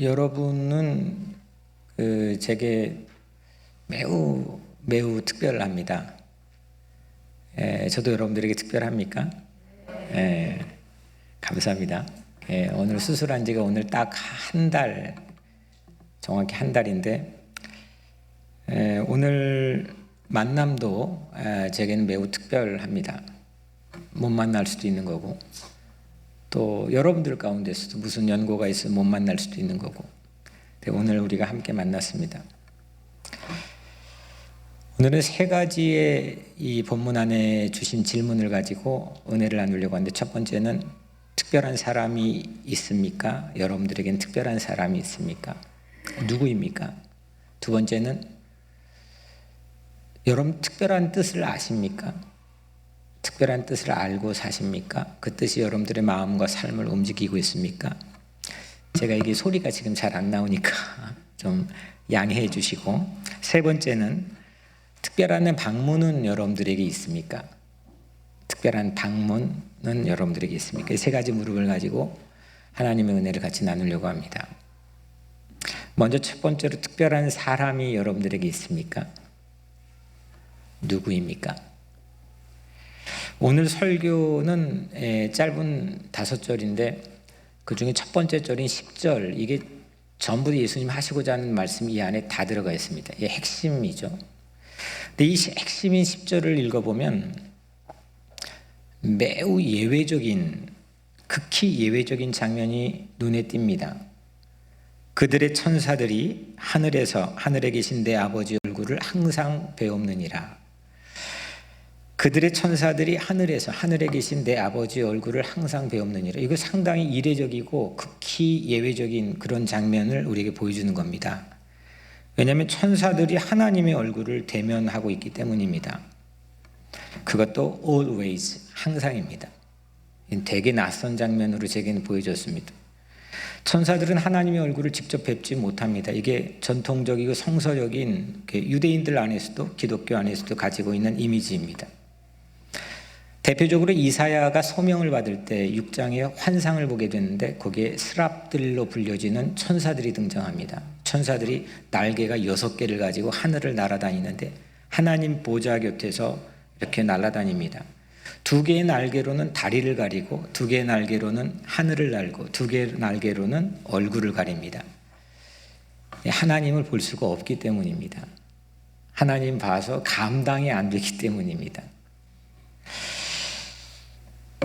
여러분은 제게 매우 특별합니다. 저도 여러분들에게 특별합니까? 감사합니다. 오늘 수술한 지가 오늘 딱 한 달, 정확히 한 달인데 오늘 만남도 제게는 매우 특별합니다. 못 만날 수도 있는 거고, 또 여러분들 가운데서도 무슨 연고가 있어 못 만날 수도 있는 거고, 오늘 우리가 함께 만났습니다. 오늘은 세 가지의 이 본문 안에 주신 질문을 가지고 은혜를 나누려고 하는데, 첫 번째는 특별한 사람이 있습니까? 여러분들에겐 특별한 사람이 있습니까? 누구입니까? 두 번째는 여러분 특별한 뜻을 아십니까? 특별한 뜻을 알고 사십니까? 그 뜻이 여러분들의 마음과 삶을 움직이고 있습니까? 제가 이게 소리가 지금 잘 안 나오니까 좀 양해해 주시고, 세 번째는 특별한 방문은 여러분들에게 있습니까? 특별한 방문은 여러분들에게 있습니까? 이 세 가지 물음을 가지고 하나님의 은혜를 같이 나누려고 합니다. 먼저 첫 번째로, 특별한 사람이 여러분들에게 있습니까? 누구입니까? 오늘 설교는 짧은 5절인데 그 중에 첫 번째 절인 10절, 이게 전부 예수님 하시고자 하는 말씀이 이 안에 다 들어가 있습니다. 이게 핵심이죠. 근데 이 핵심인 10절을 읽어보면 매우 예외적인, 극히 예외적인 장면이 눈에 띕니다. 그들의 천사들이 하늘에 계신 내 아버지 얼굴을 항상 배옵느니라. 그들의 천사들이 하늘에 계신 내 아버지 얼굴을 항상 배옵느니라. 이거 상당히 이례적이고 극히 예외적인 그런 장면을 우리에게 보여주는 겁니다. 왜냐하면 천사들이 하나님의 얼굴을 대면하고 있기 때문입니다. 그것도 always, 항상입니다. 되게 낯선 장면으로 제게는 보여졌습니다. 천사들은 하나님의 얼굴을 직접 뵙지 못합니다. 이게 전통적이고 성서적인 유대인들 안에서도, 기독교 안에서도 가지고 있는 이미지입니다. 대표적으로 이사야가 소명을 받을 때 6장에 환상을 보게 되는데, 거기에 스랍들로 불려지는 천사들이 등장합니다. 천사들이 날개가 6개를 가지고 하늘을 날아다니는데 하나님 보좌 곁에서 이렇게 날아다닙니다. 2개의 날개로는 다리를 가리고, 2개의 날개로는 하늘을 날고, 2개의 날개로는 얼굴을 가립니다. 하나님을 볼 수가 없기 때문입니다. 하나님 봐서 감당이 안 되기 때문입니다.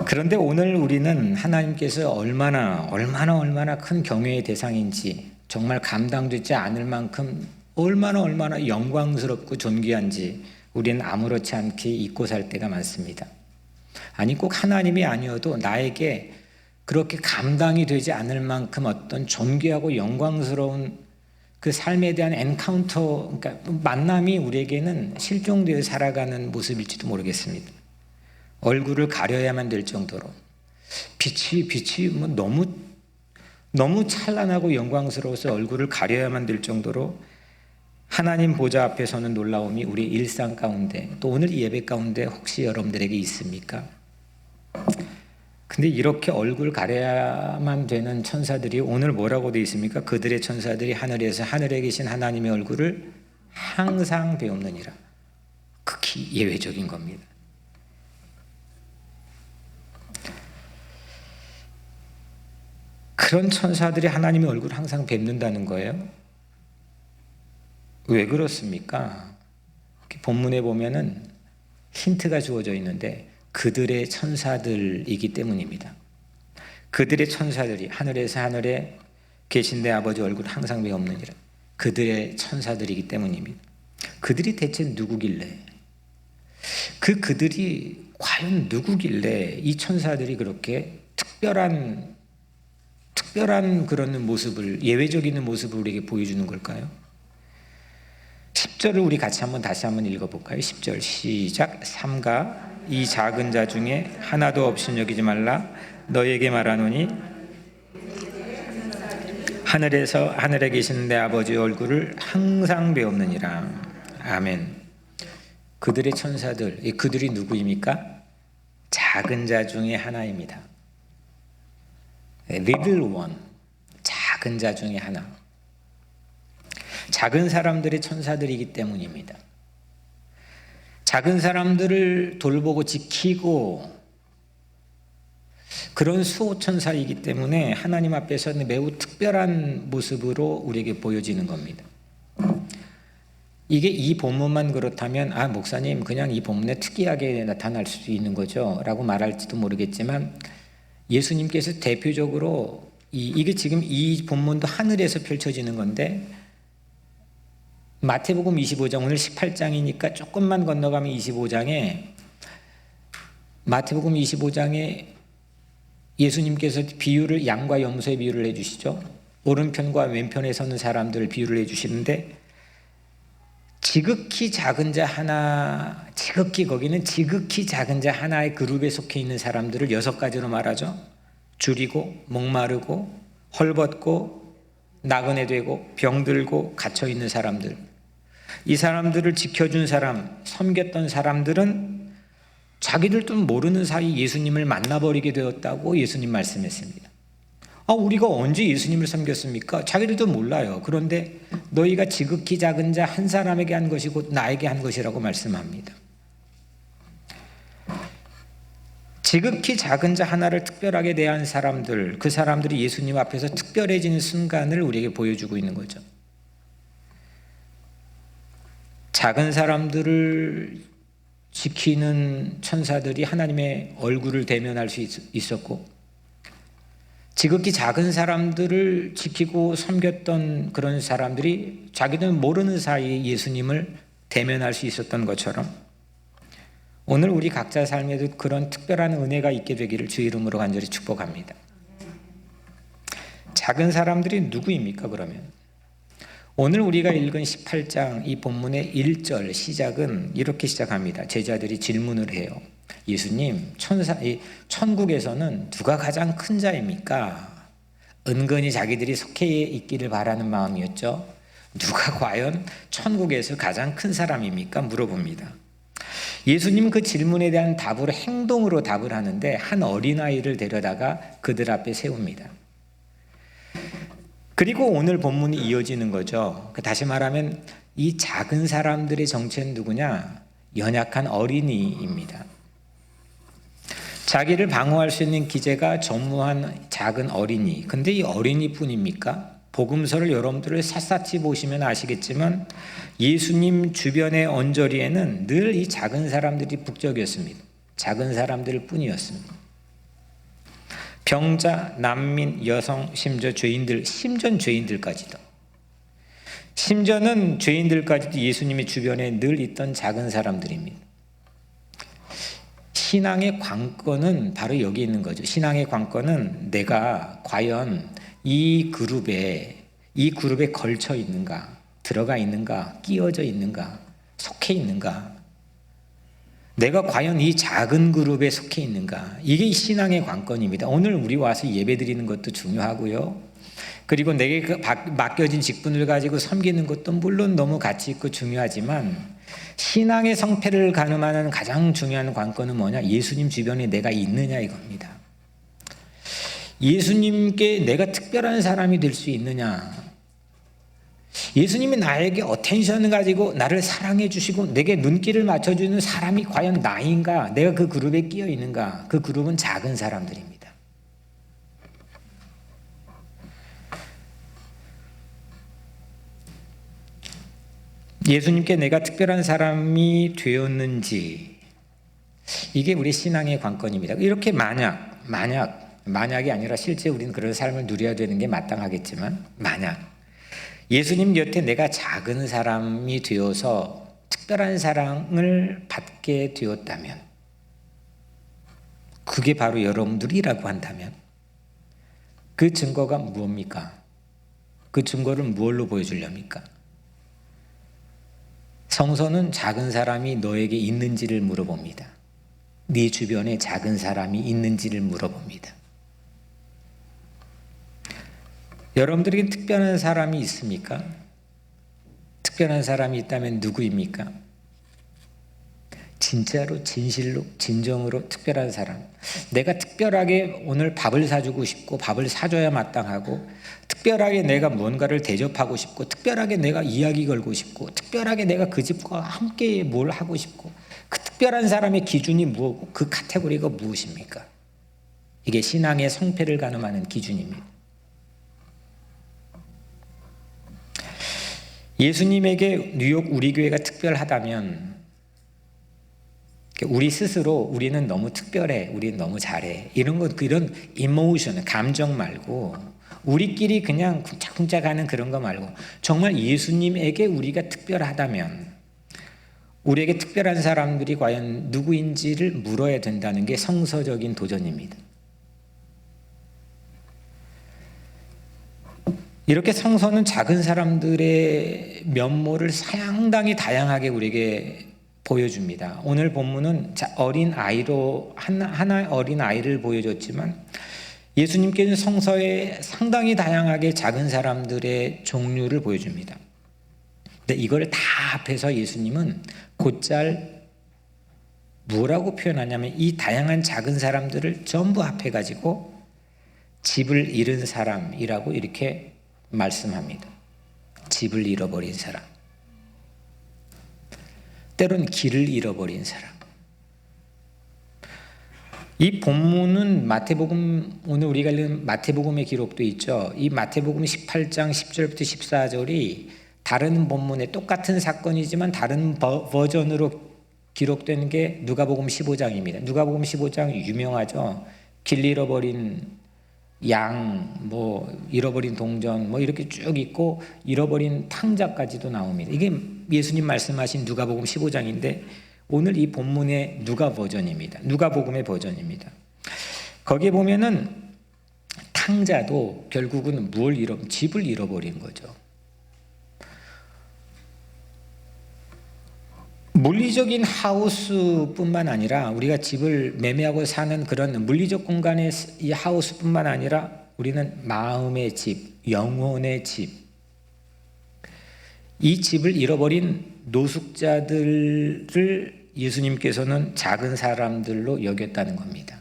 그런데 오늘 우리는 하나님께서 얼마나 큰 경외의 대상인지, 정말 감당되지 않을 만큼 얼마나 영광스럽고 존귀한지 우리는 아무렇지 않게 잊고 살 때가 많습니다. 아니, 꼭 하나님이 아니어도 나에게 그렇게 감당이 되지 않을 만큼 어떤 존귀하고 영광스러운 그 삶에 대한 엔카운터, 그러니까 만남이 우리에게는 실종되어 살아가는 모습일지도 모르겠습니다. 얼굴을 가려야만 될 정도로 빛이 너무 찬란하고 영광스러워서 얼굴을 가려야만 될 정도로 하나님 보좌 앞에 서는 놀라움이 우리 일상 가운데, 또 오늘 예배 가운데 혹시 여러분들에게 있습니까? 근데 이렇게 얼굴 가려야만 되는 천사들이 오늘 뭐라고 되어 있습니까? 그들의 천사들이 하늘에 계신 하나님의 얼굴을 항상 배옵느니라. 극히 예외적인 겁니다. 그런 천사들이 하나님의 얼굴을 항상 뵙는다는 거예요. 왜 그렇습니까? 본문에 보면은 힌트가 주어져 있는데, 그들의 천사들이기 때문입니다. 그들의 천사들이 하늘에 계신 내 아버지 얼굴을 항상 배옵느니라. 그들의 천사들이기 때문입니다. 그들이 대체 누구길래, 그들이 과연 누구길래 이 천사들이 그렇게 특별한 그런 모습을, 예외적인 모습을 우리에게 보여주는 걸까요? 10절을 우리 같이 다시 한번 읽어볼까요? 10절 시작. 삼가 이 작은 자 중에 하나도 없인 여기지 말라. 너에게 말하노니 하늘에 계신 내 아버지 얼굴을 항상 배옵느니라. 아멘. 그들의 천사들, 그들이 누구입니까? 작은 자 중에 하나입니다. Little one, 작은 자 중에 하나. 작은 사람들의 천사들이기 때문입니다. 작은 사람들을 돌보고 지키고 그런 수호천사이기 때문에 하나님 앞에서는 매우 특별한 모습으로 우리에게 보여지는 겁니다. 이게 이 본문만 그렇다면 목사님 그냥 이 본문에 특이하게 나타날 수 있는 거죠 라고 말할지도 모르겠지만, 예수님께서 대표적으로 이게 지금 이 본문도 하늘에서 펼쳐지는 건데, 마태복음 25장, 오늘 18장이니까 조금만 건너가면 25장에, 마태복음 25장에 예수님께서 비유를, 양과 염소의 비유를 해주시죠. 오른편과 왼편에 서는 사람들을 비유를 해주시는데, 지극히 작은 자 하나, 거기는 지극히 작은 자 하나의 그룹에 속해 있는 사람들을 6가지로 말하죠. 줄이고, 목마르고, 헐벗고, 나그네 되고, 병들고, 갇혀있는 사람들. 이 사람들을 지켜준 사람, 섬겼던 사람들은 자기들도 모르는 사이 예수님을 만나버리게 되었다고 예수님 말씀했습니다. 우리가 언제 예수님을 섬겼습니까? 자기들도 몰라요. 그런데 너희가 지극히 작은 자 한 사람에게 한 것이 곧 나에게 한 것이라고 말씀합니다. 지극히 작은 자 하나를 특별하게 대한 사람들, 그 사람들이 예수님 앞에서 특별해지는 순간을 우리에게 보여주고 있는 거죠. 작은 사람들을 지키는 천사들이 하나님의 얼굴을 대면할 수 있었고, 지극히 작은 사람들을 지키고 섬겼던 그런 사람들이 자기들은 모르는 사이에 예수님을 대면할 수 있었던 것처럼, 오늘 우리 각자 삶에도 그런 특별한 은혜가 있게 되기를 주의 이름으로 간절히 축복합니다. 작은 사람들이 누구입니까 그러면? 오늘 우리가 읽은 18장 이 본문의 1절 시작은 이렇게 시작합니다. 제자들이 질문을 해요. 예수님, 천국에서는 누가 가장 큰 자입니까? 은근히 자기들이 속해 있기를 바라는 마음이었죠. 누가 과연 천국에서 가장 큰 사람입니까? 물어봅니다. 예수님 그 질문에 대한 답으로 행동으로 답을 하는데, 한 어린아이를 데려다가 그들 앞에 세웁니다. 그리고 오늘 본문이 이어지는 거죠. 다시 말하면 이 작은 사람들의 정체는 누구냐? 연약한 어린이입니다. 자기를 방어할 수 있는 기제가 전무한 작은 어린이. 근데 이 어린이뿐입니까? 복음서를 여러분들 샅샅이 보시면 아시겠지만 예수님 주변의 언저리에는 늘 이 작은 사람들이 북적였습니다. 작은 사람들 뿐이었습니다. 병자, 난민, 여성, 심지어 죄인들, 죄인들까지도. 심지어는 죄인들까지도 예수님의 주변에 늘 있던 작은 사람들입니다. 신앙의 관건은 바로 여기 있는 거죠. 신앙의 관건은 내가 과연 이 그룹에 걸쳐 있는가, 들어가 있는가, 끼어져 있는가, 속해 있는가, 내가 과연 이 작은 그룹에 속해 있는가, 이게 신앙의 관건입니다. 오늘 우리 와서 예배 드리는 것도 중요하고요. 그리고 내게 맡겨진 직분을 가지고 섬기는 것도 물론 너무 가치 있고 중요하지만, 신앙의 성패를 가늠하는 가장 중요한 관건은 뭐냐? 예수님 주변에 내가 있느냐 이겁니다. 예수님께 내가 특별한 사람이 될 수 있느냐? 예수님이 나에게 어텐션을 가지고 나를 사랑해 주시고 내게 눈길을 맞춰주는 사람이 과연 나인가? 내가 그 그룹에 끼어 있는가? 그 그룹은 작은 사람들입니다. 예수님께 내가 특별한 사람이 되었는지, 이게 우리 신앙의 관건입니다. 이렇게 만약이 아니라 실제 우리는 그런 삶을 누려야 되는 게 마땅하겠지만, 만약 예수님 곁에 내가 작은 사람이 되어서 특별한 사랑을 받게 되었다면, 그게 바로 여러분들이라고 한다면 그 증거가 무엇입니까? 그 증거를 무엇로 보여주렵니까? 성서는 작은 사람이 너에게 있는지를 물어봅니다. 네 주변에 작은 사람이 있는지를 물어봅니다. 여러분들에게 특별한 사람이 있습니까? 특별한 사람이 있다면 누구입니까? 진짜로, 진실로, 진정으로 특별한 사람. 내가 특별하게 오늘 밥을 사주고 싶고 밥을 사줘야 마땅하고 특별하게 내가 무언가를 대접하고 싶고, 특별하게 내가 이야기 걸고 싶고, 특별하게 내가 그 집과 함께 뭘 하고 싶고, 그 특별한 사람의 기준이 무엇고 그 카테고리가 무엇입니까? 이게 신앙의 성패를 가늠하는 기준입니다. 예수님에게 뉴욕 우리 교회가 특별하다면 우리 스스로 우리는 너무 특별해, 우리는 너무 잘해, 이런 이모션, 감정 말고, 우리끼리 그냥 쿵짝쿵짝 하는 그런 거 말고, 정말 예수님에게 우리가 특별하다면 우리에게 특별한 사람들이 과연 누구인지를 물어야 된다는 게 성서적인 도전입니다. 이렇게 성서는 작은 사람들의 면모를 상당히 다양하게 우리에게 보여줍니다. 오늘 본문은 어린 아이로 하나의 어린 아이를 보여줬지만, 예수님께서는 성서에 상당히 다양하게 작은 사람들의 종류를 보여줍니다. 근데 이걸 다 합해서 예수님은 곧잘 뭐라고 표현하냐면, 이 다양한 작은 사람들을 전부 합해가지고 집을 잃은 사람이라고 이렇게 말씀합니다. 집을 잃어버린 사람, 때론 길을 잃어버린 사람. 이 본문은 마태복음, 오늘 우리가 읽는 마태복음의 기록도 있죠. 이 마태복음 18장 10절부터 14절이 다른 본문에 똑같은 사건이지만 다른 버전으로 기록된 게 누가복음 15장입니다. 누가복음 15장 유명하죠. 길 잃어버린 양, 잃어버린 동전, 이렇게 쭉 있고 잃어버린 탕자까지도 나옵니다. 이게 예수님 말씀하신 누가복음 15장인데 오늘 이 본문의 누가 버전입니다. 누가복음의 버전입니다. 거기에 보면은 탕자도 결국은 집을 잃어버린 거죠. 물리적인 하우스뿐만 아니라, 우리가 집을 매매하고 사는 그런 물리적 공간의 이 하우스뿐만 아니라 우리는 마음의 집, 영혼의 집, 이 집을 잃어버린 노숙자들을 예수님께서는 작은 사람들로 여겼다는 겁니다.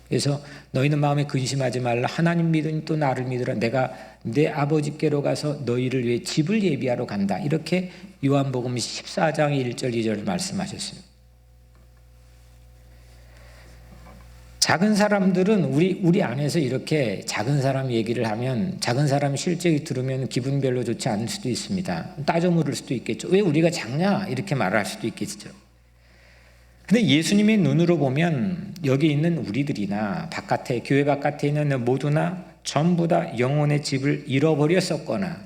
그래서 너희는 마음에 근심하지 말라. 하나님 믿으니 또 나를 믿으라. 내가 내 아버지께로 가서 너희를 위해 집을 예비하러 간다. 이렇게 요한복음 14장 1절 2절을 말씀하셨습니다. 작은 사람들은 우리 안에서 이렇게 작은 사람 얘기를 하면, 작은 사람 실제 들으면 기분 별로 좋지 않을 수도 있습니다. 따져 물을 수도 있겠죠. 왜 우리가 작냐? 이렇게 말할 수도 있겠죠. 근데 예수님의 눈으로 보면 여기 있는 우리들이나 교회 바깥에 있는 모두나 전부 다 영혼의 집을 잃어버렸었거나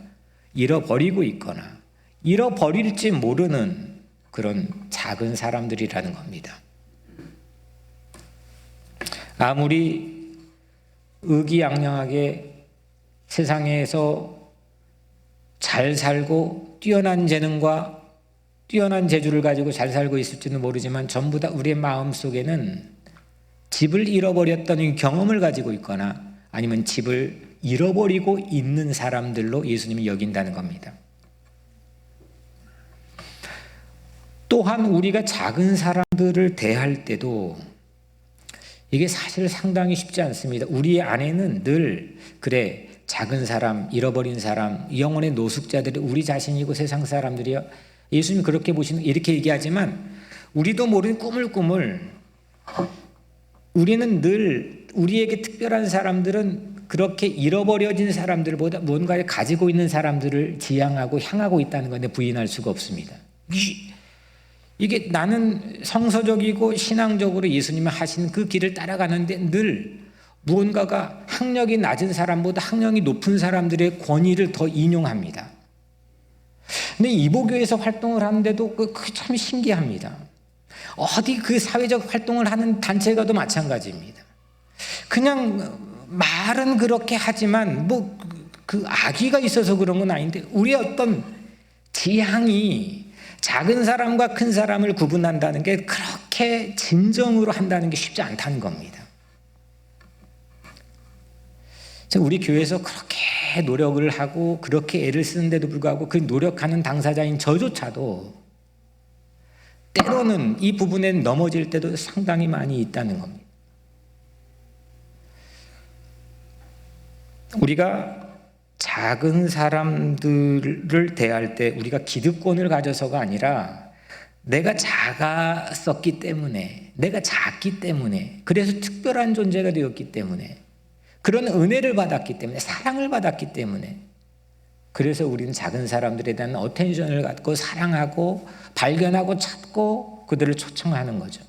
잃어버리고 있거나 잃어버릴지 모르는 그런 작은 사람들이라는 겁니다. 아무리 의기양양하게 세상에서 잘 살고 뛰어난 재능과 뛰어난 재주를 가지고 잘 살고 있을지는 모르지만 전부 다 우리의 마음속에는 집을 잃어버렸던 경험을 가지고 있거나 아니면 집을 잃어버리고 있는 사람들로 예수님이 여긴다는 겁니다. 또한 우리가 작은 사람들을 대할 때도 이게 사실 상당히 쉽지 않습니다. 우리 안에는 늘 작은 사람, 잃어버린 사람, 영혼의 노숙자들이 우리 자신이고 세상 사람들이요. 예수님이 그렇게 이렇게 얘기하지만 우리도 모르는 꿈을 우리는 늘 우리에게 특별한 사람들은 그렇게 잃어버려진 사람들보다 뭔가를 가지고 있는 사람들을 지향하고 향하고 있다는 건데 부인할 수가 없습니다. 이게 나는 성서적이고 신앙적으로 예수님이 하신 그 길을 따라가는데 늘 무언가가 학력이 낮은 사람보다 학력이 높은 사람들의 권위를 더 인용합니다. 근데 이보교에서 활동을 하는데도 그게 참 신기합니다. 어디 그 사회적 활동을 하는 단체가 도 마찬가지입니다. 그냥 말은 그렇게 하지만 그 악의가 있어서 그런 건 아닌데 우리의 어떤 지향이 작은 사람과 큰 사람을 구분한다는 게 그렇게 진정으로 한다는 게 쉽지 않다는 겁니다. 우리 교회에서 그렇게 노력을 하고 그렇게 애를 쓰는데도 불구하고 그 노력하는 당사자인 저조차도 때로는 이 부분에 넘어질 때도 상당히 많이 있다는 겁니다. 우리가 작은 사람들을 대할 때 우리가 기득권을 가져서가 아니라 내가 작았었기 때문에, 내가 작기 때문에, 그래서 특별한 존재가 되었기 때문에, 그런 은혜를 받았기 때문에, 사랑을 받았기 때문에, 그래서 우리는 작은 사람들에 대한 어텐션을 갖고 사랑하고 발견하고 찾고 그들을 초청하는 거죠.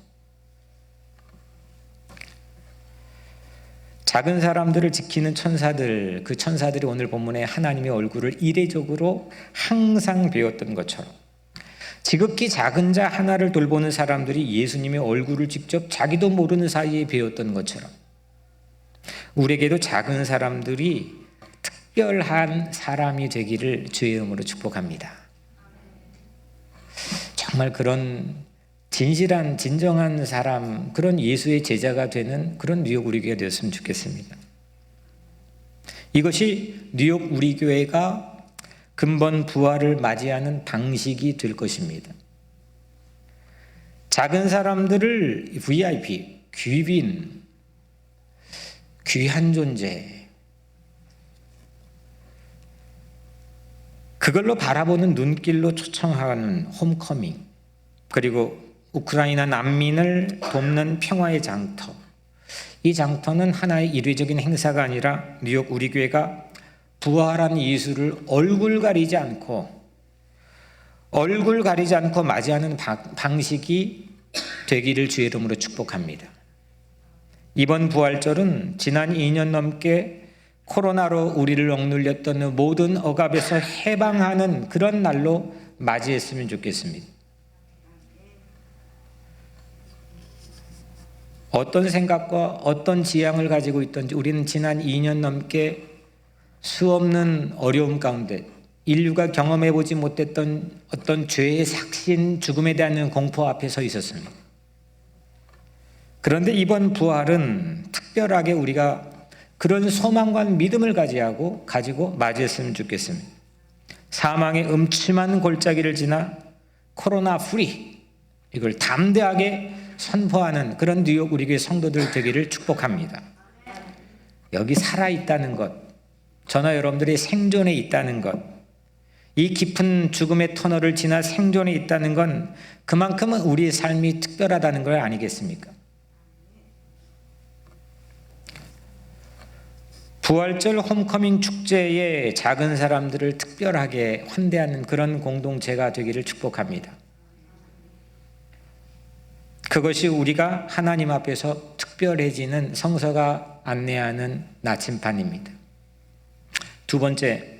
작은 사람들을 지키는 천사들, 그 천사들이 오늘 본문에 하나님의 얼굴을 이례적으로 항상 배웠던 것처럼 지극히 작은 자 하나를 돌보는 사람들이 예수님의 얼굴을 직접 자기도 모르는 사이에 배웠던 것처럼 우리에게도 작은 사람들이 특별한 사람이 되기를 주의 이름으로 축복합니다. 정말 그런 진실한 진정한 사람, 그런 예수의 제자가 되는 그런 뉴욕 우리 교회가 되었으면 좋겠습니다. 이것이 뉴욕 우리 교회가 근본 부활을 맞이하는 방식이 될 것입니다. 작은 사람들을 VIP, 귀빈, 귀한 존재, 그걸로 바라보는 눈길로 초청하는 홈커밍, 그리고 우크라이나 난민을 돕는 평화의 장터. 이 장터는 하나의 일회적인 행사가 아니라 뉴욕 우리 교회가 부활한 예수를 얼굴 가리지 않고 맞이하는 방식이 되기를 주의 이름으로 축복합니다. 이번 부활절은 지난 2년 넘게 코로나로 우리를 억눌렸던 모든 억압에서 해방하는 그런 날로 맞이했으면 좋겠습니다. 어떤 생각과 어떤 지향을 가지고 있던지 우리는 지난 2년 넘게 수없는 어려움 가운데 인류가 경험해보지 못했던 어떤 죄의 삭신, 죽음에 대한 공포 앞에 서 있었습니다. 그런데 이번 부활은 특별하게 우리가 그런 소망과 믿음을 가지고 맞이했으면 좋겠습니다. 사망의 음침한 골짜기를 지나 코로나 프리, 이걸 담대하게 선포하는 그런 뉴욕 우리 교회 성도들 되기를 축복합니다. 여기 살아있다는 것, 저나 여러분들이 생존에 있다는 것, 이 깊은 죽음의 터널을 지나 생존에 있다는 건 그만큼은 우리의 삶이 특별하다는 걸 아니겠습니까? 부활절 홈커밍 축제에 작은 사람들을 특별하게 환대하는 그런 공동체가 되기를 축복합니다. 그것이 우리가 하나님 앞에서 특별해지는 성서가 안내하는 나침판입니다. 두 번째,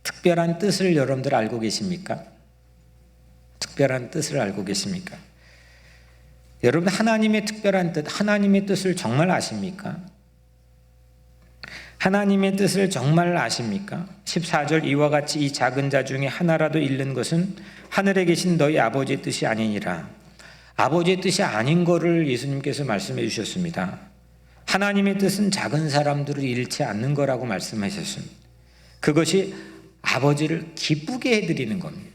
특별한 뜻을 여러분들 알고 계십니까? 특별한 뜻을 알고 계십니까? 여러분 하나님의 특별한 뜻, 하나님의 뜻을 정말 아십니까? 하나님의 뜻을 정말 아십니까? 14절 이와 같이 이 작은 자 중에 하나라도 잃는 것은 하늘에 계신 너희 아버지의 뜻이 아니니라. 아버지의 뜻이 아닌 거를 예수님께서 말씀해 주셨습니다. 하나님의 뜻은 작은 사람들을 잃지 않는 거라고 말씀하셨습니다. 그것이 아버지를 기쁘게 해드리는 겁니다.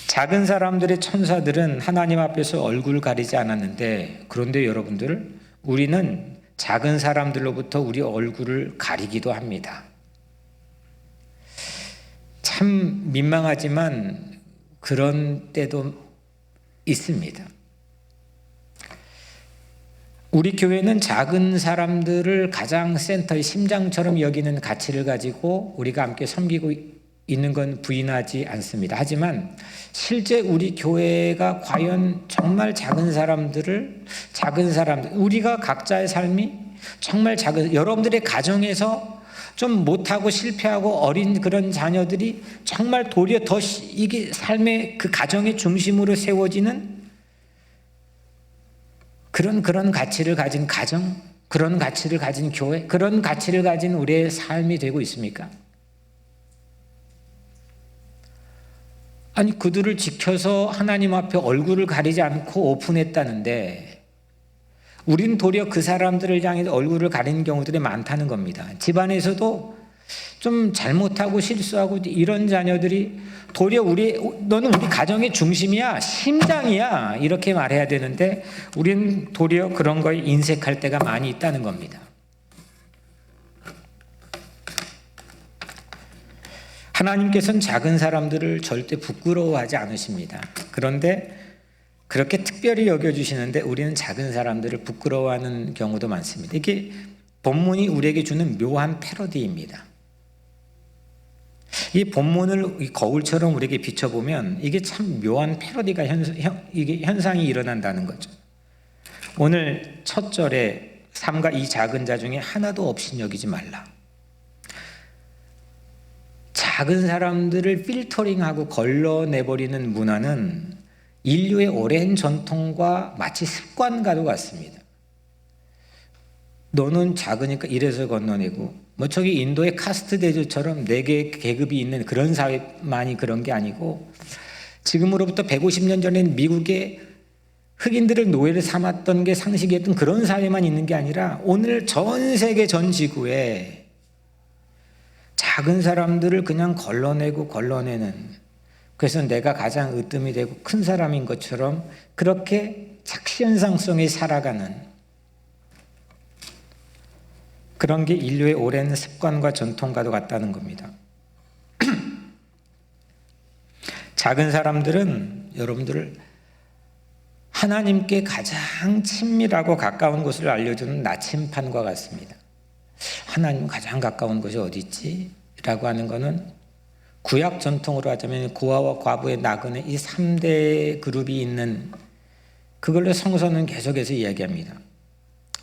작은 사람들의 천사들은 하나님 앞에서 얼굴 가리지 않았는데, 그런데 여러분들, 우리는 작은 사람들로부터 우리 얼굴을 가리기도 합니다. 참 민망하지만 그런 때도 있습니다. 우리 교회는 작은 사람들을 가장 센터의 심장처럼 여기는 가치를 가지고 우리가 함께 섬기고 있는 건 부인하지 않습니다. 하지만 실제 우리 교회가 과연 정말 작은 사람들, 우리가 각자의 삶이 정말 작은, 여러분들의 가정에서 좀 못하고 실패하고 어린 그런 자녀들이 정말 도리어 더 이게 삶의 그 가정의 중심으로 세워지는 그런 가치를 가진 가정, 그런 가치를 가진 교회, 그런 가치를 가진 우리의 삶이 되고 있습니까? 아니, 그들을 지켜서 하나님 앞에 얼굴을 가리지 않고 오픈했다는데 우리는 도리어 그 사람들을 향해 얼굴을 가리는 경우들이 많다는 겁니다. 집안에서도 좀 잘못하고 실수하고 이런 자녀들이 도리어 너는 우리 가정의 중심이야, 심장이야, 이렇게 말해야 되는데 우리는 도리어 그런 거에 인색할 때가 많이 있다는 겁니다. 하나님께서는 작은 사람들을 절대 부끄러워하지 않으십니다. 그런데 그렇게 특별히 여겨주시는데 우리는 작은 사람들을 부끄러워하는 경우도 많습니다. 이게 본문이 우리에게 주는 묘한 패러디입니다. 이 본문을 이 거울처럼 우리에게 비춰보면 이게 참 묘한 패러디가 이게 현상이 일어난다는 거죠. 오늘 첫 절에 삼가 이 작은 자 중에 하나도 없인 여기지 말라. 작은 사람들을 필터링하고 걸러내버리는 문화는 인류의 오랜 전통과 마치 습관과도 같습니다. 너는 작으니까 이래서 건너내고, 뭐 저기 인도의 카스트 대조처럼 4개의 계급이 있는 그런 사회만이 그런 게 아니고, 지금으로부터 150년 전엔 미국의 흑인들을 노예를 삼았던 게 상식이었던 그런 사회만 있는 게 아니라 오늘 전 세계 전 지구에 작은 사람들을 그냥 걸러내는, 그래서 내가 가장 으뜸이 되고 큰 사람인 것처럼 그렇게 착시현상성에 살아가는 그런 게 인류의 오랜 습관과 전통과도 같다는 겁니다. 작은 사람들은 여러분들을 하나님께 가장 친밀하고 가까운 곳을 알려주는 나침판과 같습니다. 하나님 가장 가까운 곳이 어디 있지? 라고 하는 것은 구약 전통으로 하자면 고아와 과부의 나그네 이 3대 그룹이 있는 그걸로 성서는 계속해서 이야기합니다.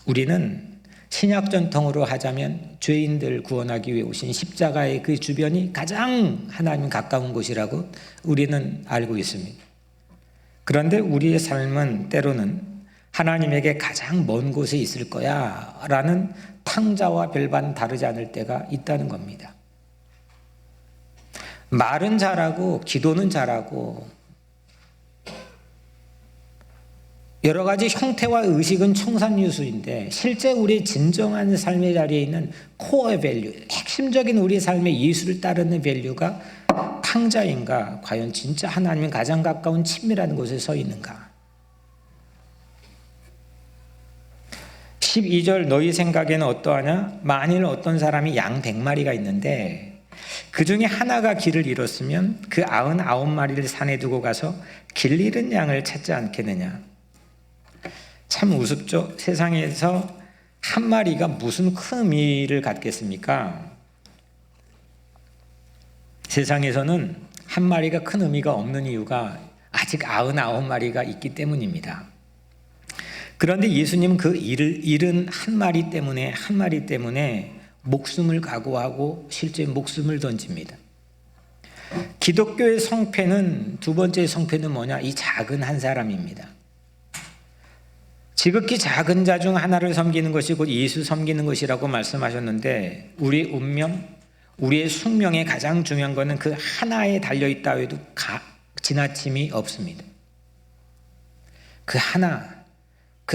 우리는 신약 전통으로 하자면 죄인들 구원하기 위해 오신 십자가의 그 주변이 가장 하나님 가까운 곳이라고 우리는 알고 있습니다. 그런데 우리의 삶은 때로는 하나님에게 가장 먼 곳에 있을 거야 라는 탕자와 별반 다르지 않을 때가 있다는 겁니다. 말은 잘하고 기도는 잘하고 여러 가지 형태와 의식은 청산유수인데 실제 우리의 진정한 삶의 자리에 있는 코어 밸류, 핵심적인 우리 삶의 예수를 따르는 밸류가 탕자인가? 과연 진짜 하나님은 가장 가까운 친밀한 곳에 서 있는가? 12절 너희 생각에는 어떠하냐? 만일 어떤 사람이 양 100마리가 있는데 그 중에 하나가 길을 잃었으면 그 99마리를 산에 두고 가서 길 잃은 양을 찾지 않겠느냐. 참 우습죠. 세상에서 한 마리가 무슨 큰 의미를 갖겠습니까? 세상에서는 한 마리가 큰 의미가 없는 이유가 아직 99마리가 있기 때문입니다. 그런데 예수님은 그 잃은 한 마리 때문에 목숨을 각오하고 실제 목숨을 던집니다. 기독교의 성패는 두 번째 성패는 뭐냐? 이 작은 한 사람입니다. 지극히 작은 자 중 하나를 섬기는 것이 곧 예수 섬기는 것이라고 말씀하셨는데 우리의 운명, 우리의 숙명에 가장 중요한 것은 그 하나에 달려있다 해도 지나침이 없습니다. 그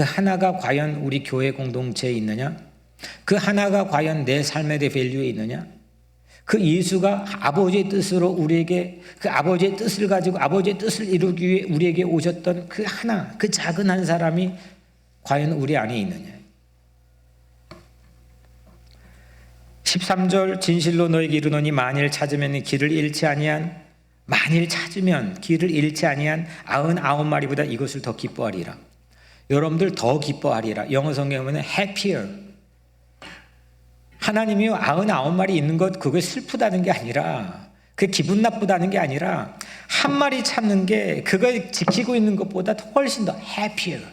하나가 과연 우리 교회 공동체에 있느냐? 그 하나가 과연 내 삶에 대해 밸류에 있느냐? 그 예수가 아버지의 뜻으로 우리에게 그 아버지의 뜻을 가지고 아버지의 뜻을 이루기 위해 우리에게 오셨던 그 하나, 그 작은 한 사람이 과연 우리 안에 있느냐? 13절 진실로 너에게 이르노니 만일 찾으면 길을 잃지 아니한 99마리보다 이것을 더 기뻐하리라. 여러분들 더 기뻐하리라. 영어 성경에 보면 happier. 하나님이 99마리 있는 것 그게 슬프다는 게 아니라 그게 기분 나쁘다는 게 아니라 한 마리 찾는 게 그걸 지키고 있는 것보다 훨씬 더 happier.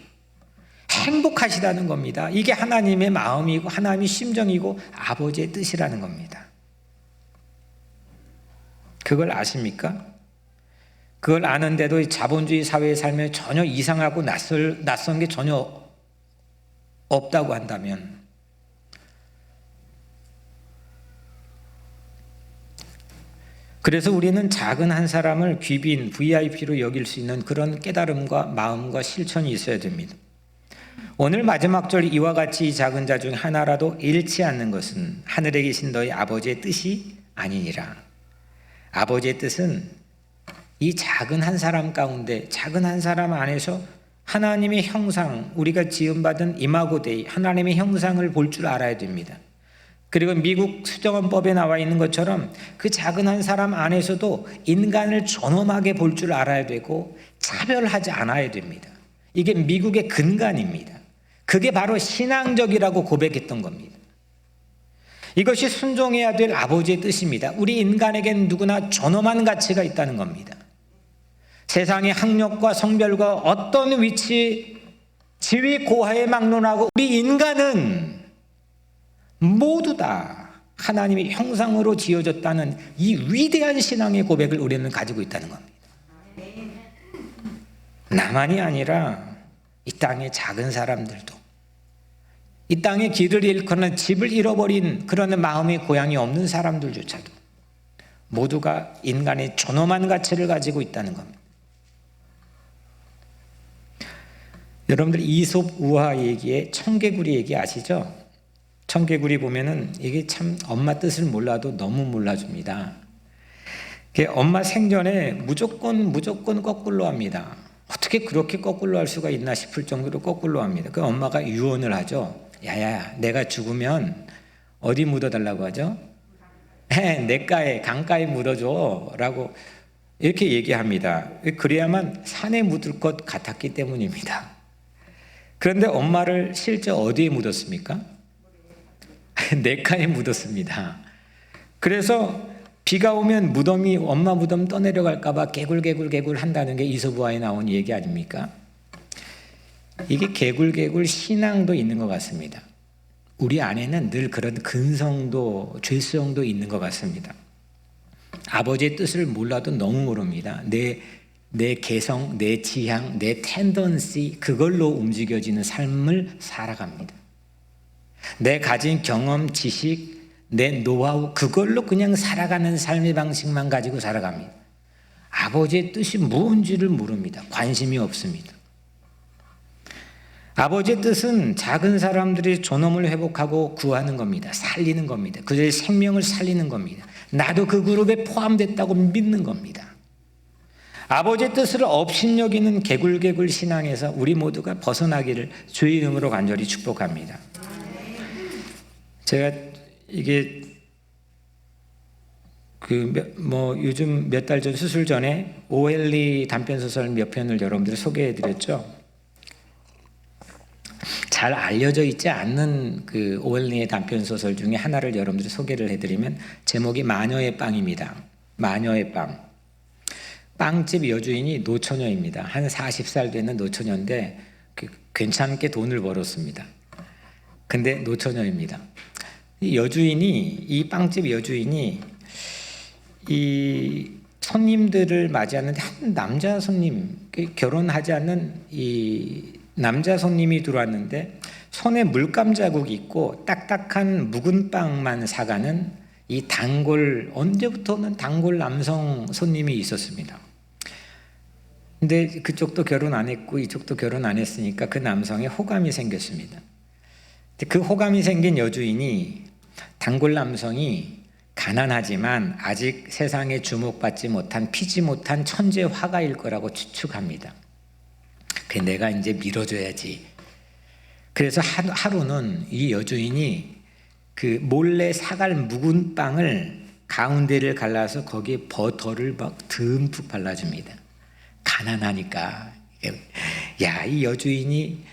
행복하시다는 겁니다. 이게 하나님의 마음이고 하나님의 심정이고 아버지의 뜻이라는 겁니다. 그걸 아십니까? 그걸 아는데도 자본주의 사회에 살면 전혀 이상하고 낯선 게 전혀 없다고 한다면 그래서 우리는 작은 한 사람을 귀빈, VIP로 여길 수 있는 그런 깨달음과 마음과 실천이 있어야 됩니다. 오늘 마지막 절 이와 같이 이 작은 자 중 하나라도 잃지 않는 것은 하늘에 계신 너희 아버지의 뜻이 아니니라. 아버지의 뜻은 이 작은 한 사람 가운데 작은 한 사람 안에서 하나님의 형상, 우리가 지음받은 이마고 데이 하나님의 형상을 볼 줄 알아야 됩니다. 그리고 미국 수정헌법에 나와 있는 것처럼 그 작은 한 사람 안에서도 인간을 존엄하게 볼 줄 알아야 되고 차별하지 않아야 됩니다. 이게 미국의 근간입니다. 그게 바로 신앙적이라고 고백했던 겁니다. 이것이 순종해야 될 아버지의 뜻입니다. 우리 인간에겐 누구나 존엄한 가치가 있다는 겁니다. 세상의 학력과 성별과 어떤 위치, 지위 고하에 막론하고 우리 인간은 모두 다 하나님의 형상으로 지어졌다는 이 위대한 신앙의 고백을 우리는 가지고 있다는 겁니다. 나만이 아니라 이 땅의 작은 사람들도, 이 땅에 길을 잃거나 집을 잃어버린 그런 마음의 고향이 없는 사람들조차도 모두가 인간의 존엄한 가치를 가지고 있다는 겁니다. 여러분들 이솝 우화 얘기에 청개구리 얘기 아시죠? 청개구리 보면은 이게 참 엄마 뜻을 몰라도 너무 몰라줍니다. 엄마 생전에 무조건 거꾸로 합니다. 어떻게 그렇게 거꾸로 할 수가 있나 싶을 정도로 거꾸로 합니다. 그 엄마가 유언을 하죠. 야야, 내가 죽으면 어디 묻어달라고 하죠? 냇가에, 강가에 묻어줘 라고 이렇게 얘기합니다. 그래야만 산에 묻을 것 같았기 때문입니다. 그런데 엄마를 실제 어디에 묻었습니까? 냇가에 묻었습니다. 그래서 비가 오면 무덤이, 엄마 무덤 떠내려갈까 봐 개굴 한다는 게 이솝우화에 나온 얘기 아닙니까? 이게 개굴 신앙도 있는 것 같습니다. 우리 안에는 늘 그런 근성도 죄성도 있는 것 같습니다. 아버지의 뜻을 몰라도 너무 모릅니다. 내 개성, 내 지향, 내 텐던시, 그걸로 움직여지는 삶을 살아갑니다. 내 가진 경험, 지식, 내 노하우, 그걸로 그냥 살아가는 삶의 방식만 가지고 살아갑니다. 아버지의 뜻이 뭔지를 모릅니다. 관심이 없습니다. 아버지의 뜻은 작은 사람들이 존엄을 회복하고 구하는 겁니다. 살리는 겁니다. 그들의 생명을 살리는 겁니다. 나도 그 그룹에 포함됐다고 믿는 겁니다. 아버지의 뜻을 업신여기는 개굴 신앙에서 우리 모두가 벗어나기를 주의 이름으로 간절히 축복합니다. 제가 이게 요즘 몇 달 전 수술 전에 오웰리 단편소설 몇 편을 여러분들 소개해드렸죠. 잘 알려져 있지 않는 그 오웰리의 단편소설 중에 하나를 여러분들이 소개를 해드리면 제목이 마녀의 빵입니다. 마녀의 빵. 빵집 여주인이 노처녀입니다. 한 40살 되는 노처녀인데 괜찮게 돈을 벌었습니다. 근데 노처녀입니다. 이 빵집 여주인이 이 손님들을 맞이하는데 한 남자 손님, 결혼하지 않는 이 남자 손님이 들어왔는데 손에 물감 자국이 있고 딱딱한 묵은 빵만 사가는 이 단골, 언제부터는 단골 남성 손님이 있었습니다. 근데 그쪽도 결혼 안 했고 이쪽도 결혼 안 했으니까 그 남성에 호감이 생겼습니다. 그 호감이 생긴 여주인이 단골 남성이 가난하지만 아직 세상에 주목받지 못한, 피지 못한 천재 화가일 거라고 추측합니다. 그 내가 이제 밀어줘야지. 그래서 하루는 이 여주인이 그 몰래 사갈 묵은 빵을 가운데를 갈라서 거기에 버터를 막 듬뿍 발라줍니다. 가난하니까. 야, 이 여주인이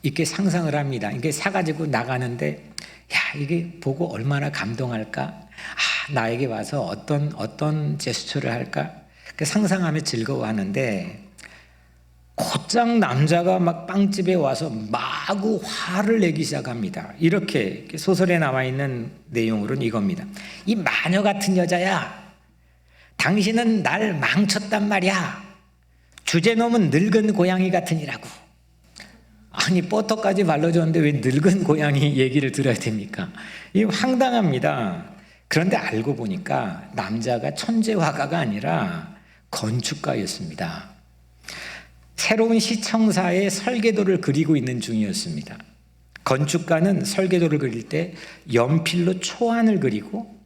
이렇게 상상을 합니다. 이게 사가지고 나가는데, 야, 이게 보고 얼마나 감동할까? 아, 나에게 와서 어떤 제스처를 할까? 그 상상하며 즐거워하는데, 곧장 남자가 막 빵집에 와서 마구 화를 내기 시작합니다. 이렇게 소설에 나와 있는 내용으로는 이겁니다. 이 마녀 같은 여자야, 당신은 날 망쳤단 말이야. 주제놈은 늙은 고양이 같으니라고. 아니, 버터까지 발라줬는데 왜 늙은 고양이 얘기를 들어야 됩니까? 이게 황당합니다. 그런데 알고 보니까 남자가 천재 화가가 아니라 건축가였습니다. 새로운 시청사의 설계도를 그리고 있는 중이었습니다. 건축가는 설계도를 그릴 때 연필로 초안을 그리고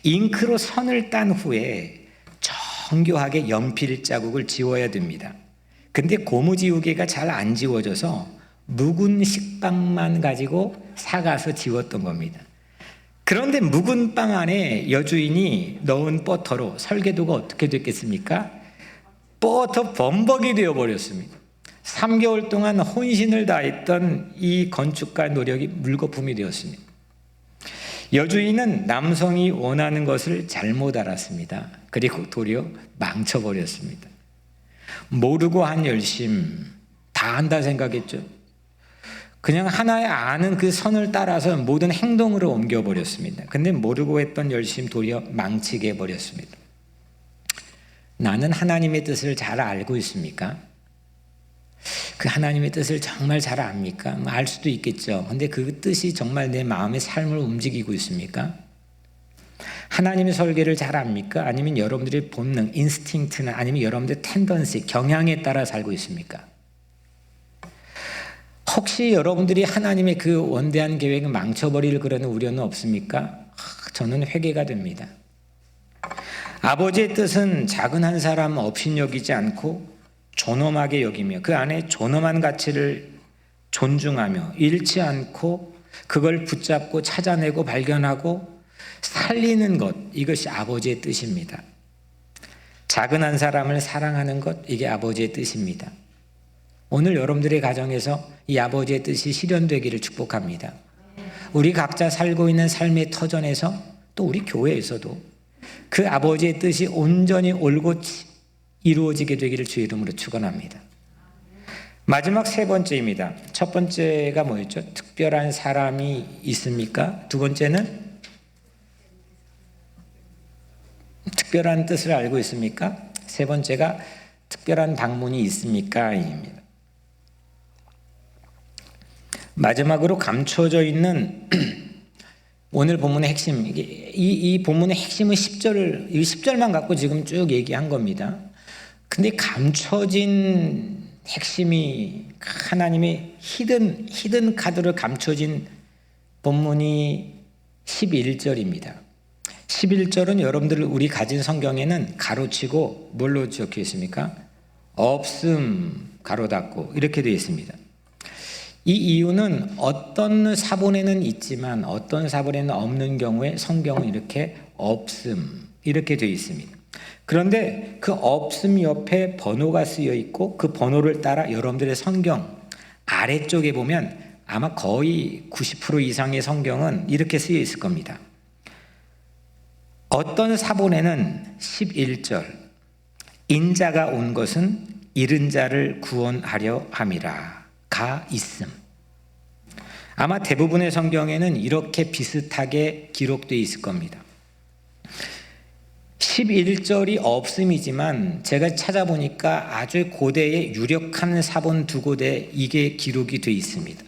잉크로 선을 딴 후에 정교하게 연필 자국을 지워야 됩니다. 근데 고무지우개가 잘 안 지워져서 묵은 식빵만 가지고 사가서 지웠던 겁니다. 그런데 묵은 빵 안에 여주인이 넣은 버터로 설계도가 어떻게 됐겠습니까? 버터 범벅이 되어버렸습니다. 3개월 동안 혼신을 다했던 이 건축가 노력이 물거품이 되었습니다. 여주인은 남성이 원하는 것을 잘못 알았습니다. 그리고 도리어 망쳐버렸습니다. 모르고 한 열심 다 한다 생각했죠. 그냥 하나의 아는 그 선을 따라서 모든 행동으로 옮겨버렸습니다. 근데 모르고 했던 열심 도리어 망치게 해버렸습니다. 나는 하나님의 뜻을 잘 알고 있습니까? 그 하나님의 뜻을 정말 잘 압니까? 알 수도 있겠죠. 근데 그 뜻이 정말 내 마음의 삶을 움직이고 있습니까? 하나님의 설계를 잘 압니까? 아니면 여러분들의 본능, 인스팅트나 아니면 여러분들의 텐던시, 경향에 따라 살고 있습니까? 혹시 여러분들이 하나님의 그 원대한 계획을 망쳐버릴 그런 우려는 없습니까? 저는 회개가 됩니다. 아버지의 뜻은 작은 한 사람 업신여기지 않고 존엄하게 여기며 그 안에 존엄한 가치를 존중하며 잃지 않고 그걸 붙잡고 찾아내고 발견하고 살리는 것, 이것이 아버지의 뜻입니다. 작은 한 사람을 사랑하는 것, 이게 아버지의 뜻입니다. 오늘 여러분들의 가정에서 이 아버지의 뜻이 실현되기를 축복합니다. 우리 각자 살고 있는 삶의 터전에서 또 우리 교회에서도 그 아버지의 뜻이 온전히 올곧이 이루어지게 되기를 주의 이름으로 축원합니다. 마지막 세 번째입니다. 첫 번째가 뭐였죠? 특별한 사람이 있습니까? 두 번째는 특별한 뜻을 알고 있습니까? 세 번째가 특별한 방문이 있습니까? 입니다. 마지막으로 감춰져 있는 오늘 본문의 핵심, 이 본문의 핵심은 10절만 갖고 지금 쭉 얘기한 겁니다. 근데 감춰진 핵심이 하나님의 히든 카드로 감춰진 본문이 11절입니다. 11절은 여러분들 우리 가진 성경에는 가로치고 뭘로 적혀 있습니까? 없음 가로 닫고 이렇게 되어 있습니다. 이 이유는 어떤 사본에는 있지만 어떤 사본에는 없는 경우에 성경은 이렇게 없음 이렇게 되어 있습니다. 그런데 그 없음 옆에 번호가 쓰여 있고 그 번호를 따라 여러분들의 성경 아래쪽에 보면 아마 거의 90% 이상의 성경은 이렇게 쓰여 있을 겁니다. 어떤 사본에는 11절 인자가 온 것은 잃은 자를 구원하려 함이라 가 있음. 아마 대부분의 성경에는 이렇게 비슷하게 기록되어 있을 겁니다. 11절이 없음이지만 제가 찾아보니까 아주 고대의 유력한 사본 두 곳에 이게 기록이 되어 있습니다.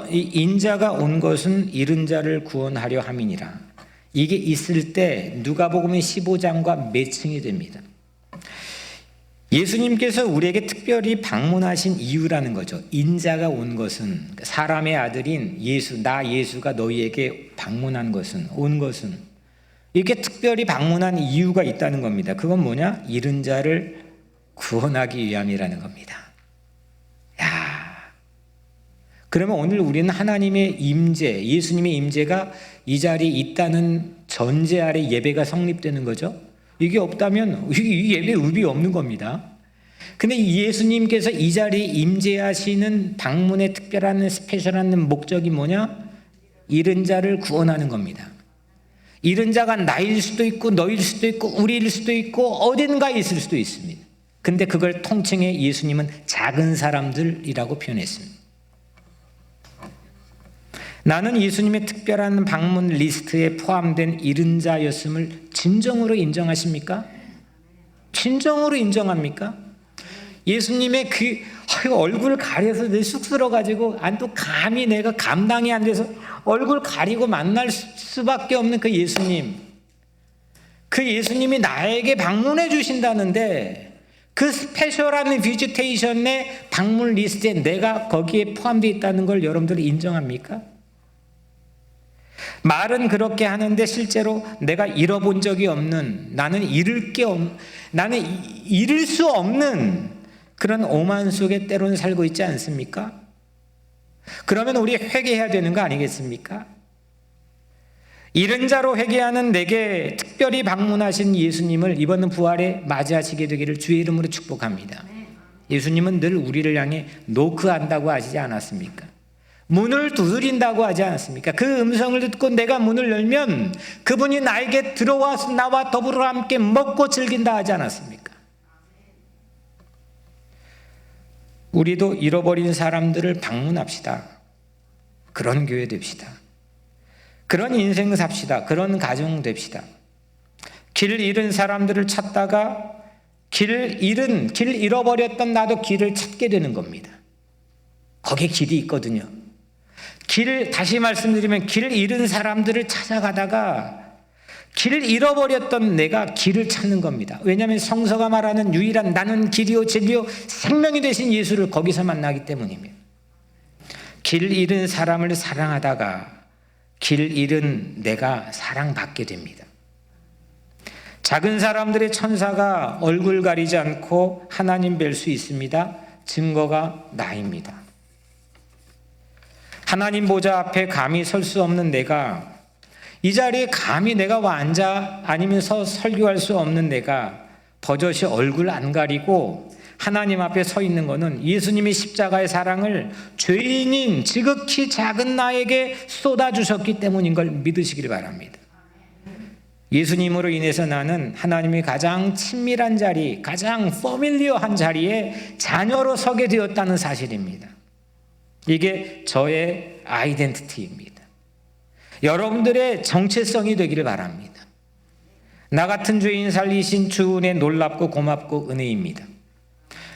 인자가 온 것은 잃은 자를 구원하려 함이니라. 이게 있을 때 누가복음 15장과 매칭이 됩니다. 예수님께서 우리에게 특별히 방문하신 이유라는 거죠. 인자가 온 것은 사람의 아들인 예수, 나 예수가 너희에게 방문한 것은 온 것은 이렇게 특별히 방문한 이유가 있다는 겁니다. 그건 뭐냐? 잃은 자를 구원하기 위함이라는 겁니다. 야, 그러면 오늘 우리는 하나님의 임재, 예수님의 임재가 이 자리에 있다는 전제 아래 예배가 성립되는 거죠. 이게 없다면 이 예배 의미 없는 겁니다. 근데 예수님께서 이 자리에 임재하시는 방문의 특별한 스페셜한 목적이 뭐냐? 잃은 자를 구원하는 겁니다. 잃은 자가 나일 수도 있고 너일 수도 있고 우리일 수도 있고 어딘가에 있을 수도 있습니다. 근데 그걸 통칭해 예수님은 작은 사람들이라고 표현했습니다. 나는 예수님의 특별한 방문 리스트에 포함된 잃은 자였음을 진정으로 인정하십니까? 진정으로 인정합니까? 예수님의 그 얼굴 가려서 내 쑥스러워가지고 또 감히 내가 감당이 안 돼서 얼굴 가리고 만날 수밖에 없는 그 예수님, 그 예수님이 나에게 방문해 주신다는데 그 스페셜한 비지테이션의 방문 리스트에 내가 거기에 포함되어 있다는 걸 여러분들이 인정합니까? 말은 그렇게 하는데 실제로 내가 잃어본 적이 없는, 나는 잃을 수 없는 그런 오만 속에 때로는 살고 있지 않습니까? 그러면 우리 회개해야 되는 거 아니겠습니까? 잃은 자로 회개하는 내게 특별히 방문하신 예수님을 이번 부활에 맞이하시게 되기를 주의 이름으로 축복합니다. 예수님은 늘 우리를 향해 노크한다고 하시지 않았습니까? 문을 두드린다고 하지 않았습니까? 그 음성을 듣고 내가 문을 열면 그분이 나에게 들어와서 나와 더불어 함께 먹고 즐긴다 하지 않았습니까? 우리도 잃어버린 사람들을 방문합시다. 그런 교회 됩시다. 그런 인생 삽시다. 그런 가정 됩시다. 길 잃은 사람들을 찾다가 길 잃어버렸던 나도 길을 찾게 되는 겁니다. 거기에 길이 있거든요. 다시 말씀드리면 길 잃은 사람들을 찾아가다가 길 잃어버렸던 내가 길을 찾는 겁니다. 왜냐하면 성서가 말하는 유일한 나는 길이요 진리요 생명이 되신 예수를 거기서 만나기 때문입니다. 길 잃은 사람을 사랑하다가 길 잃은 내가 사랑받게 됩니다. 작은 사람들의 천사가 얼굴 가리지 않고 하나님 뵐 수 있습니다. 증거가 나입니다. 하나님 보좌 앞에 감히 설 수 없는 내가, 이 자리에 감히 내가 앉아 아니면서 설교할 수 없는 내가 버젓이 얼굴 안 가리고 하나님 앞에 서 있는 것은 예수님이 십자가의 사랑을 죄인인 지극히 작은 나에게 쏟아주셨기 때문인 걸 믿으시길 바랍니다. 예수님으로 인해서 나는 하나님이 가장 친밀한 자리, 가장 퍼밀리어한 자리에 자녀로 서게 되었다는 사실입니다. 이게 저의 아이덴티티입니다. 여러분들의 정체성이 되기를 바랍니다. 나 같은 죄인 살리신 주 은혜 놀랍고 고맙고 은혜입니다.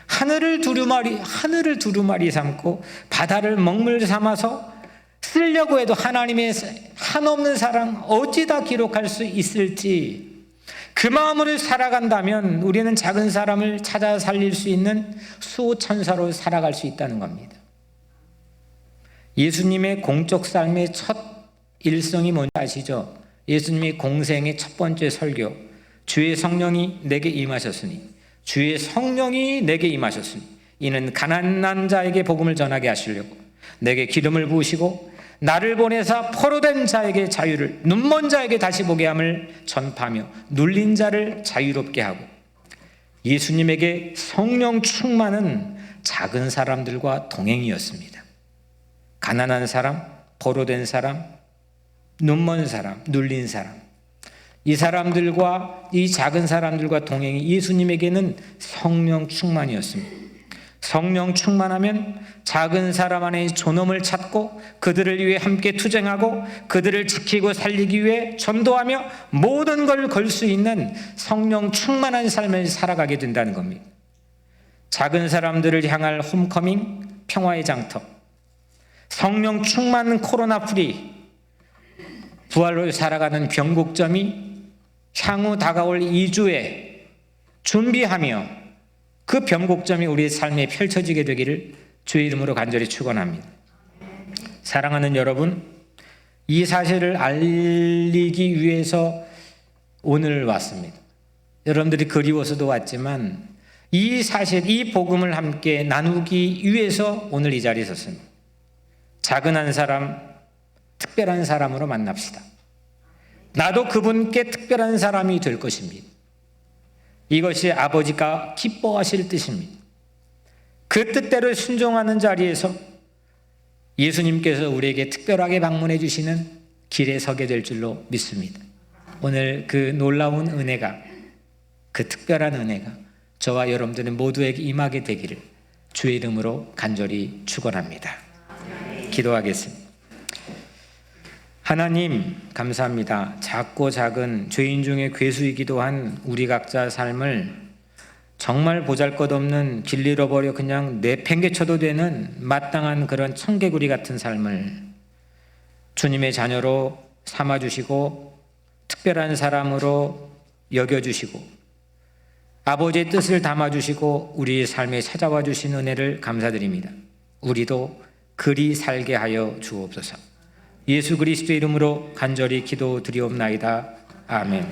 하늘을 두루마리 삼고 바다를 먹물 삼아서 쓰려고 해도 하나님의 한없는 사랑 어찌다 기록할 수 있을지, 그 마음으로 살아간다면 우리는 작은 사람을 찾아 살릴 수 있는 수호천사로 살아갈 수 있다는 겁니다. 예수님의 공적 삶의 첫 일성이 뭔지 아시죠? 예수님이 공생의 첫 번째 설교, 주의 성령이 내게 임하셨으니, 주의 성령이 내게 임하셨으니 이는 가난한 자에게 복음을 전하게 하시려고 내게 기름을 부으시고 나를 보내사 포로된 자에게 자유를, 눈먼 자에게 다시 보게 함을 전파하며 눌린 자를 자유롭게 하고, 예수님에게 성령 충만은 작은 사람들과 동행이었습니다. 가난한 사람, 포로된 사람, 눈먼 사람, 눌린 사람, 이 사람들과 이 작은 사람들과 동행이 예수님에게는 성령 충만이었습니다. 성령 충만하면 작은 사람 안에 존엄을 찾고 그들을 위해 함께 투쟁하고 그들을 지키고 살리기 위해 전도하며 모든 걸 걸 수 있는 성령 충만한 삶을 살아가게 된다는 겁니다. 작은 사람들을 향할 홈커밍, 평화의 장터, 성령 충만 코로나 프리, 부활로 살아가는 변곡점이 향후 다가올 2주에 준비하며 그 변곡점이 우리의 삶에 펼쳐지게 되기를 주의 이름으로 간절히 축원합니다. 사랑하는 여러분, 이 사실을 알리기 위해서 오늘 왔습니다. 여러분들이 그리워서도 왔지만 이 사실, 이 복음을 함께 나누기 위해서 오늘 이 자리에 섰습니다. 작은 한 사람, 특별한 사람으로 만납시다. 나도 그분께 특별한 사람이 될 것입니다. 이것이 아버지가 기뻐하실 뜻입니다. 그 뜻대로 순종하는 자리에서 예수님께서 우리에게 특별하게 방문해 주시는 길에 서게 될 줄로 믿습니다. 오늘 그 놀라운 은혜가, 그 특별한 은혜가 저와 여러분들 모두에게 임하게 되기를 주의 이름으로 간절히 축원합니다. 기도하겠습니다. 하나님 감사합니다. 작고 작은 죄인 중에 괴수이기도 한 우리 각자 삶을 정말 보잘것없는 길 잃어버려 그냥 내팽개쳐도 되는 마땅한 그런 청개구리 같은 삶을 주님의 자녀로 삼아주시고 특별한 사람으로 여겨주시고 아버지의 뜻을 담아주시고 우리의 삶에 찾아와 주신 은혜를 감사드립니다. 우리도 그리 살게 하여 주옵소서. 예수 그리스도의 이름으로 간절히 기도드리옵나이다. 아멘.